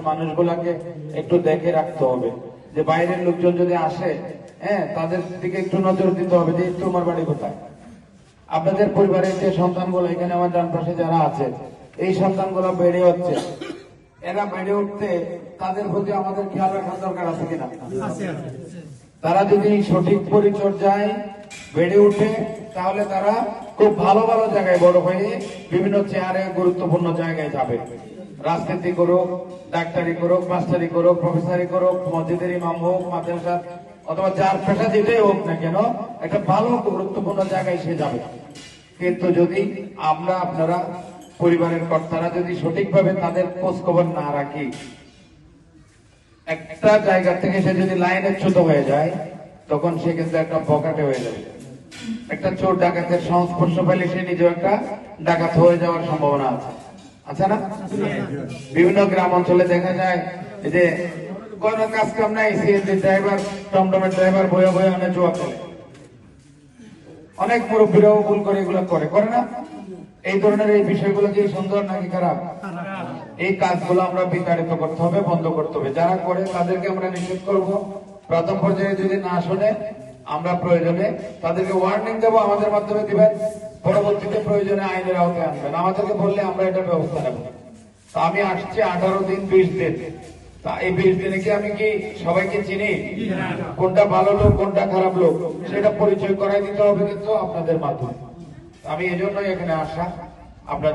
মানুষগুলাকে একটু দেখে রাখতে হবে, যে বাইরের লোকজন যদি আসে, হ্যাঁ, তাদের দিকে একটু নজর দিতে হবে যে তোমার বাড়ি কোথায়। আপনাদের পরিবারের যে সন্তানগুলো এখানে আমার ডান পাশে যারা আছে, এই সন্তানগুলো বেড়ে হচ্ছে, এরা বেড়ে উঠতে তাদের প্রতি আমাদের খেয়াল রাখার দরকার আছে কিনা? তারা যদি সঠিক পরিচর্যায় বেড়ে উঠে তাহলে তারা খুব ভালো ভালো জায়গায় বড় হয়ে বিভিন্ন চেয়ারে গুরুত্বপূর্ণ জায়গায় যাবে। রাজনীতি করুক, ডাক্তারি করুক, মাস্টারি করুক, প্রফেসরি করুক, মসজিদের ইমাম হোক, মাদ্রাসা অথবা যার পেশা যেটাই হোক না কেন, একটা ভালো গুরুত্বপূর্ণ জায়গায় সে যাবে। কিন্তু যদি আপনারা পরিবারের কর্তারা যদি সঠিকভাবে তাদের খোঁজ খবর না রাখি, একটা জায়গা থেকে সে যদি লাইনে চ্যুত হয়ে যায়, তখন সে কিন্তু একটা পকেটে হয়ে যাবে। একটা চোর ডাকাতের সংস্পর্শ পেলে সে নিজেও একটা ডাকাত হয়ে যাওয়ার সম্ভাবনা আছে, আছে না? বিভিন্ন গ্রাম অঞ্চলে দেখা যায় যে কোন কাজ কাম নাই, সিএনজি ড্রাইভার, টমটমের ড্রাইভার বয়ে বয়ে অনেক জোয়া করে। অনেক মুরব্বীরাও ভুল করে এগুলো করে না? এই ধরনের এই বিষয়গুলো কি সুন্দর নাকি খারাপ? এই কাজগুলো আমরা বিতাড়িত করতে হবে, বন্ধ করতে হবে। যারা করে তাদেরকে আমরা নিষেধ করব। প্রথম পর্যায়ে যদি না শুনে আমরা প্রয়োজনে তাদেরকে ওয়ার্নিং দেবো, আমাদের মাধ্যমে দিবেন, পরবর্তীতে প্রয়োজনে আইনের আওতায় আনবেন। আমাদেরকে বললে আমরা এটা ব্যবস্থা নেব। তা আমি আসছি 18 দিন 20 দিন, তা এই 20 দিনে কি আমি কি সবাইকে চিনি? কোনটা ভালো লোক কোনটা খারাপ লোক সেটা পরিচয় করাই দিতে হবে কিন্তু আপনাদের মাধ্যমে। আমি এই জন্যই এখানে আসা। আপনার